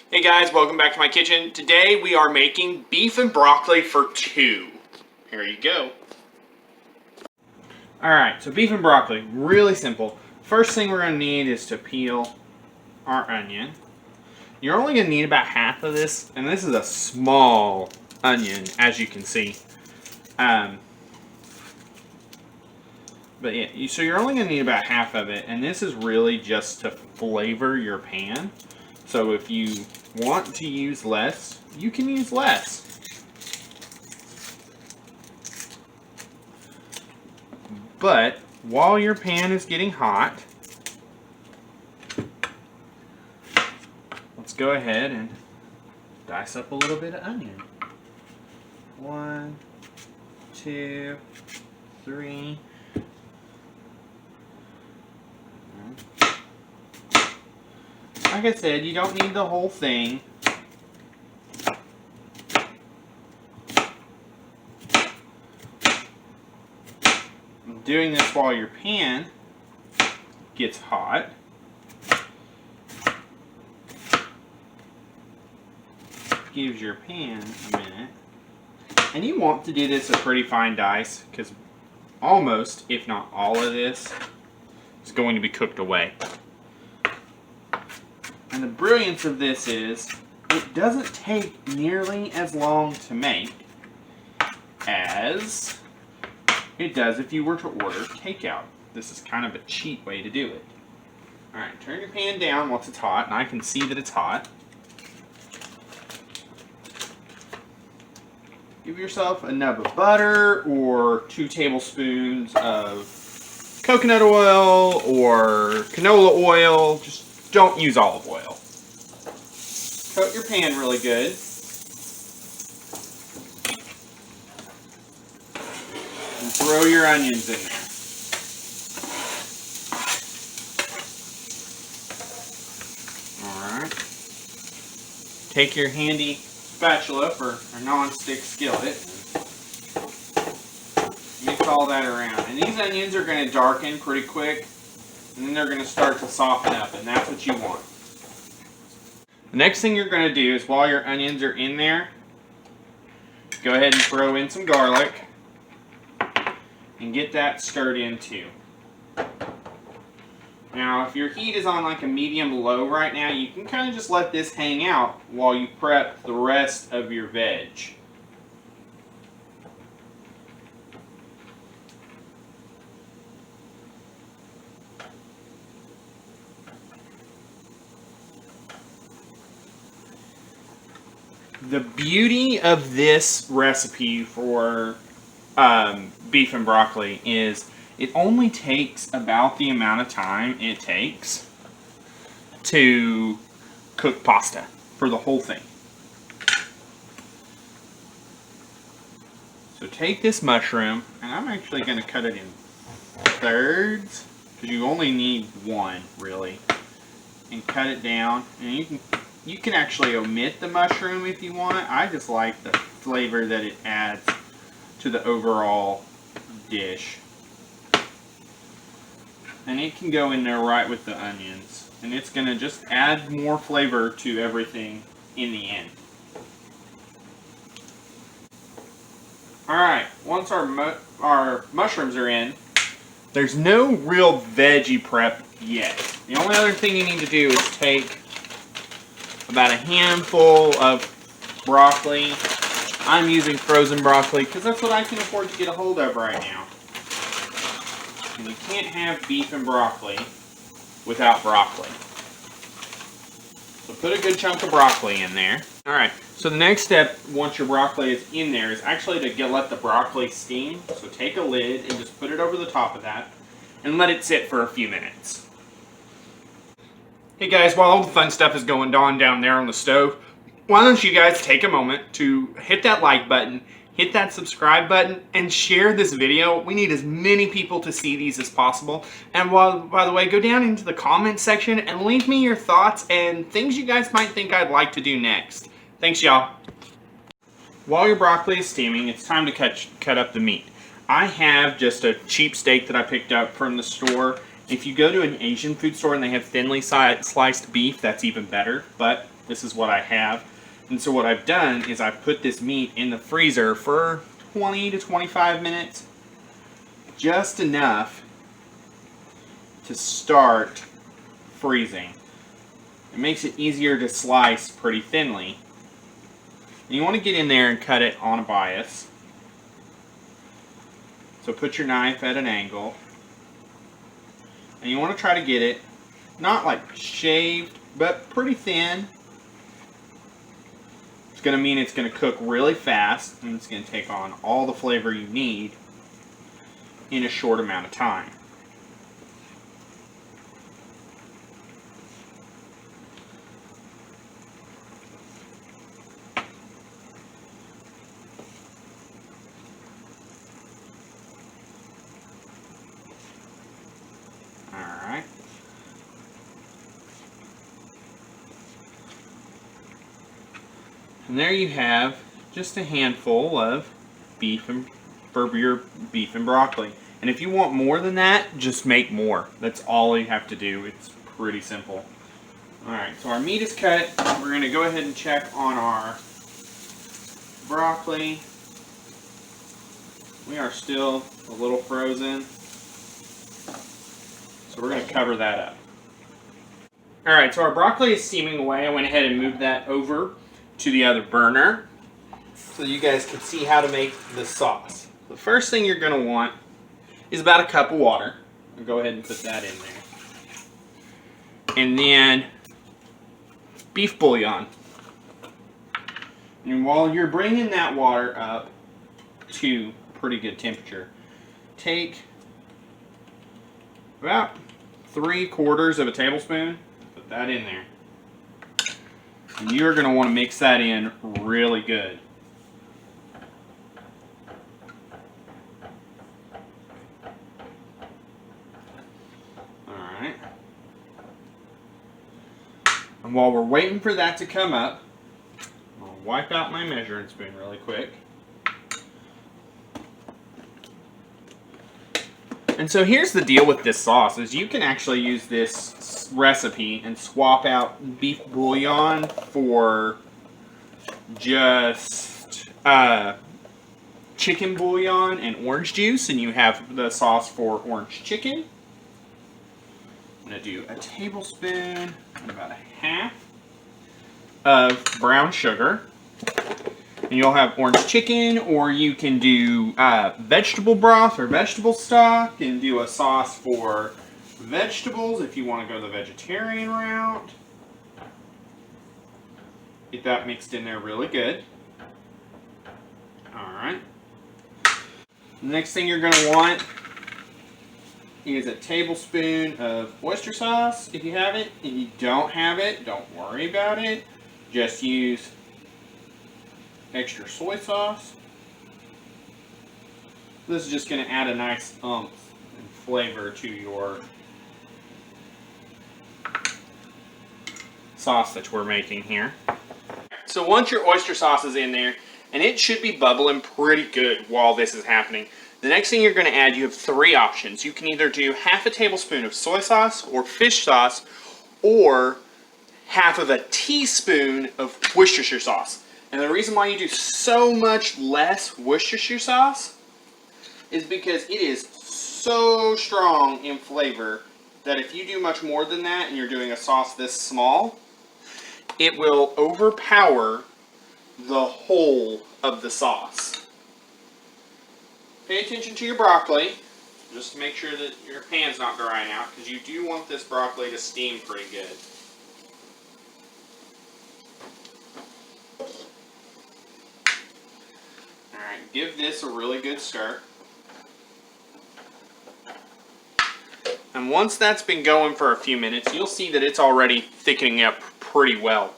Hey guys, welcome back to my kitchen. Today we are making beef and broccoli for two. Here you go. Alright, so beef and broccoli, really simple. First thing we're going to need is to peel our onion. You're only going to need about half of this, and this is a small onion, as you can see. But yeah, so you're only going to need about half of it, and this is really just to flavor your pan. So if you want to use less, you can use less. But while your pan is getting hot, let's go ahead and dice up a little bit of onion. 1, 2, 3. Like I said, you don't need the whole thing. I'm doing this while your pan gets hot. Gives your pan a minute. And you want to do this a pretty fine dice, because almost, if not all of this, is going to be cooked away. And the brilliance of this is, it doesn't take nearly as long to make as it does if you were to order takeout. This is kind of a cheap way to do it. Alright, turn your pan down once it's hot, and I can see that it's hot. Give yourself a nub of butter or 2 tablespoons of coconut oil or canola oil. Just don't use olive oil. Coat your pan really good. And throw your onions in there. Alright. Take your handy spatula for a non-stick skillet. Mix all that around. And these onions are going to darken pretty quick. And then they're going to start to soften up, and that's what you want. The next thing you're going to do is, while your onions are in there, go ahead and throw in some garlic and get that stirred in too. Now, if your heat is on like a medium-low right now, you can kind of just let this hang out while you prep the rest of your veg. The beauty of this recipe for beef and broccoli is it only takes about the amount of time it takes to cook pasta for the whole thing. So take this mushroom, and I'm actually going to cut it in thirds, because you only need one really, and cut it down. And you can actually omit the mushroom if you want. I just like the flavor that it adds to the overall dish. And it can go in there right with the onions. And it's going to just add more flavor to everything in the end. Alright, once our mushrooms are in, there's no real veggie prep yet. The only other thing you need to do is take about a handful of broccoli. I'm using frozen broccoli because that's what I can afford to get a hold of right now. And you can't have beef and broccoli without broccoli. So put a good chunk of broccoli in there. Alright, so the next step once your broccoli is in there is actually to let the broccoli steam. So take a lid and just put it over the top of that and let it sit for a few minutes. Hey guys, while all the fun stuff is going on down there on the stove, why don't you guys take a moment to hit that like button, hit that subscribe button, and share this video. We need as many people to see these as possible. And by the way, go down into the comment section and leave me your thoughts and things you guys might think I'd like to do next. Thanks, y'all. While your broccoli is steaming, it's time to cut up the meat. I have just a cheap steak that I picked up from the store, If you go to an Asian food store and they have thinly sliced beef, that's even better, but this is what I have. And so what I've done is I've put this meat in the freezer for 20 to 25 minutes, just enough to start freezing. It makes it easier to slice pretty thinly. And you want to get in there and cut it on a bias. So put your knife at an angle. And you want to try to get it not like shaved, but pretty thin. It's going to mean it's going to cook really fast, and it's going to take on all the flavor you need in a short amount of time. Alright. And there you have just a handful of beef and broccoli. And if you want more than that, just make more. That's all you have to do. It's pretty simple. Alright, so our meat is cut. We're going to go ahead and check on our broccoli. We are still a little frozen, so we're going to cover that up. Alright, so our broccoli is steaming away. I went ahead and moved that over to the other burner so you guys can see how to make the sauce. The first thing you're going to want is about a cup of water. I'll go ahead and put that in there. And then beef bouillon. And while you're bringing that water up to pretty good temperature, take about 3/4 of a tablespoon, put that in there. And you're going to want to mix that in really good. Alright. And while we're waiting for that to come up, I'll wipe out my measuring spoon really quick. And so here's the deal with this sauce, is you can actually use this recipe and swap out beef bouillon for just chicken bouillon and orange juice, and you have the sauce for orange chicken. I'm going to do a tablespoon and about a half of brown sugar. And you'll have orange chicken, or you can do vegetable broth or vegetable stock and do a sauce for vegetables if you want to go the vegetarian route. Get that mixed in there really good. Alright. The next thing you're going to want is a tablespoon of oyster sauce if you have it. If you don't have it, don't worry about it. Just use extra soy sauce. This is just going to add a nice oomph and flavor to your sauce that we're making here. So once your oyster sauce is in there, and it should be bubbling pretty good while this is happening, the next thing you're going to add, you have 3 options. You can either do half a tablespoon of soy sauce or fish sauce, or half of a teaspoon of Worcestershire sauce. And the reason why you do so much less Worcestershire sauce is because it is so strong in flavor that if you do much more than that and you're doing a sauce this small, it will overpower the whole of the sauce. Pay attention to your broccoli, just to make sure that your pan's not drying out, because you do want this broccoli to steam pretty good. Alright, give this a really good stir. And once that's been going for a few minutes, you'll see that it's already thickening up pretty well.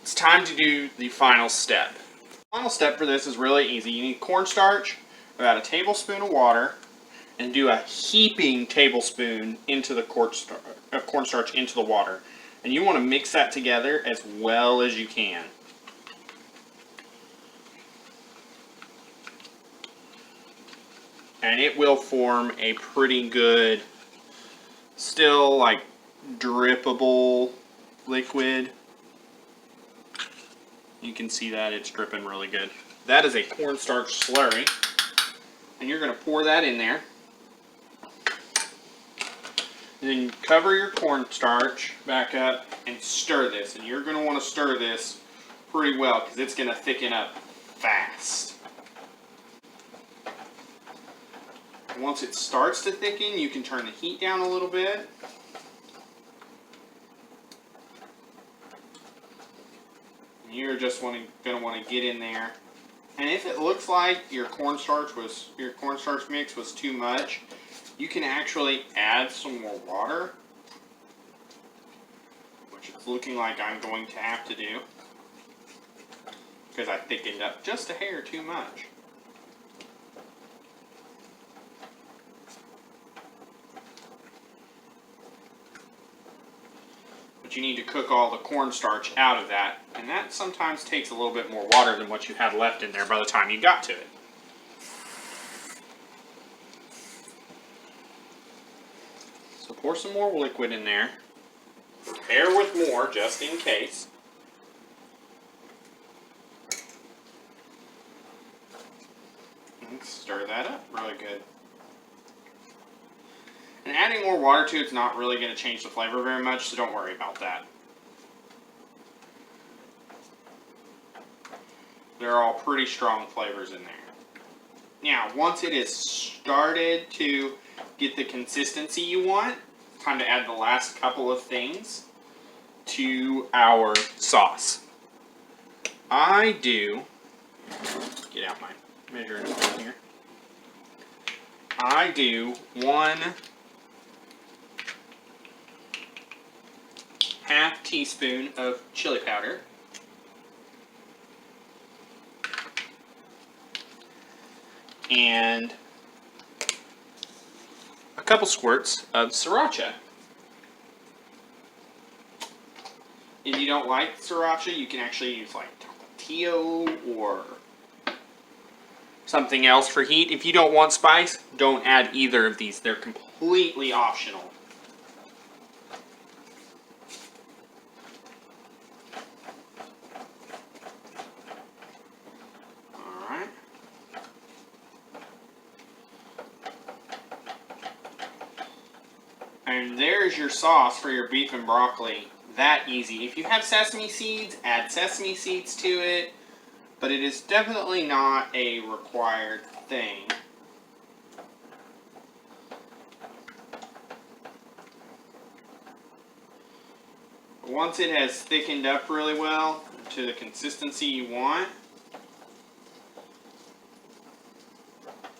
It's time to do the final step. The final step for this is really easy. You need cornstarch, about a tablespoon of water, and do a heaping tablespoon into the cornstarch into the water. And you want to mix that together as well as you can. And it will form a pretty good still like drippable liquid. You can see that it's dripping really good. That is a cornstarch slurry. And you're going to pour that in there. And then cover your cornstarch back up and stir this. And you're going to want to stir this pretty well because it's going to thicken up fast. And once it starts to thicken, you can turn the heat down a little bit. And you're just going to want to get in there. And if it looks like your cornstarch mix was too much, you can actually add some more water, which it's looking like I'm going to have to do because I thickened up just a hair too much. But you need to cook all the cornstarch out of that, and that sometimes takes a little bit more water than what you had left in there by the time you got to it. So pour some more liquid in there. Prepare with more just in case. And stir that up really good. And adding more water to it's not really going to change the flavor very much, so don't worry about that. They're all pretty strong flavors in there. Now, once it is started to get the consistency you want, it's time to add the last couple of things to our sauce. I do, get out my measuring spoon here. I do 1/2 teaspoon of chili powder. And a couple squirts of sriracha. If you don't like sriracha, you can actually use like tomatillo or something else for heat. If you don't want spice, don't add either of these. They're completely optional. And there's your sauce for your beef and broccoli. That easy. If you have sesame seeds, add sesame seeds to it, but it is definitely not a required thing. Once it has thickened up really well to the consistency you want,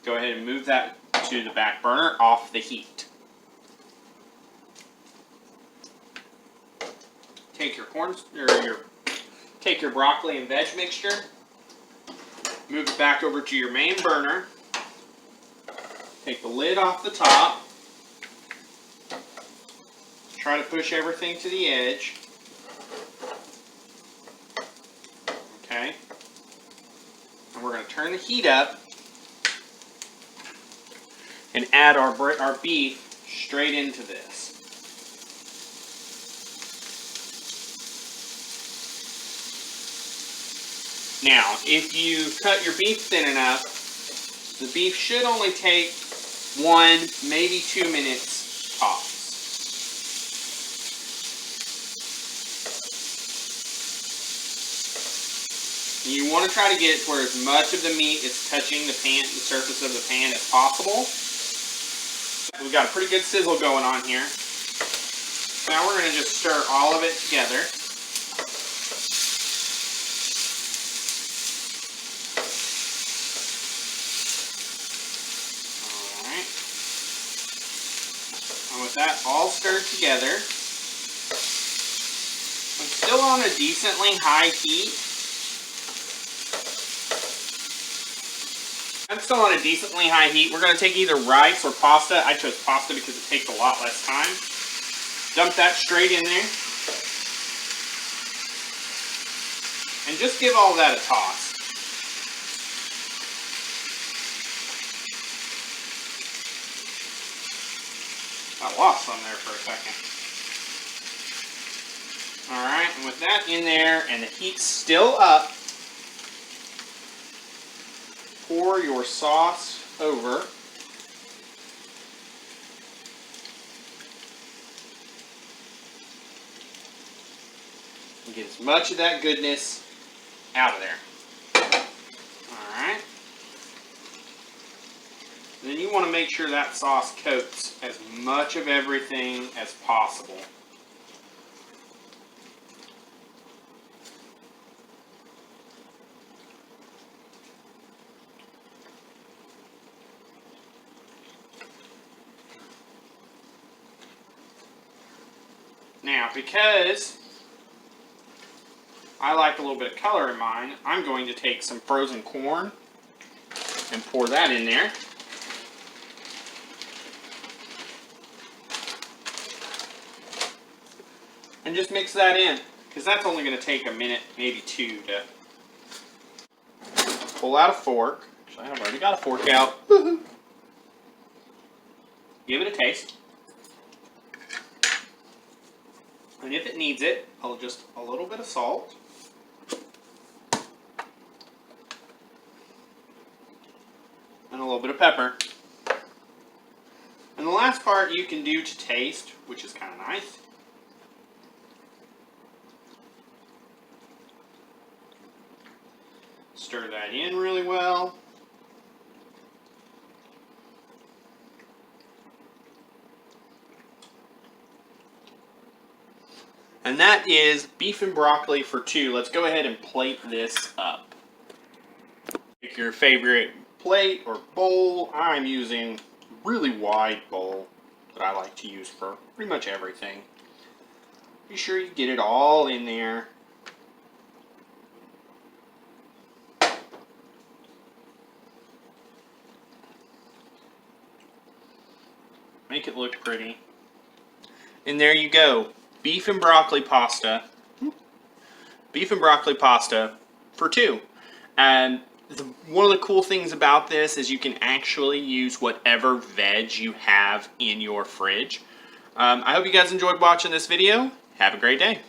go ahead and move that to the back burner off the heat. Take your broccoli and veg mixture, move it back over to your main burner, take the lid off the top, try to push everything to the edge, okay, and we're going to turn the heat up and add our beef straight into this. Now, if you cut your beef thin enough, the beef should only take 1, maybe 2 minutes tops. You want to try to get it where as much of the meat is touching the surface of the pan as possible. We've got a pretty good sizzle going on here. Now we're going to just stir all of it together. With that all stirred together, I'm still on a decently high heat. We're going to take either rice or pasta. I chose pasta because it takes a lot less time. Dump that straight in there. And just give all that a toss. Got lost on there for a second. Alright, and with that in there and the heat still up, pour your sauce over. And get as much of that goodness out of there. Alright. Then you want to make sure that sauce coats as much of everything as possible. Now, because I like a little bit of color in mine, I'm going to take some frozen corn and pour that in there. And just mix that in, because that's only going to take a minute, maybe two, to pull out a fork. Actually, I've already got a fork out. Give it a taste. And if it needs it, I'll just a little bit of salt. And a little bit of pepper. And the last part you can do to taste, which is kind of nice. Stir that in really well. And that is beef and broccoli for two. Let's go ahead and plate this up. Pick your favorite plate or bowl. I'm using a really wide bowl that I like to use for pretty much everything. Be sure you get it all in there. Make it look pretty. And there you go. Beef and broccoli pasta. Beef and broccoli pasta for two. And one of the cool things about this is you can actually use whatever veg you have in your fridge. I hope you guys enjoyed watching this video. Have a great day.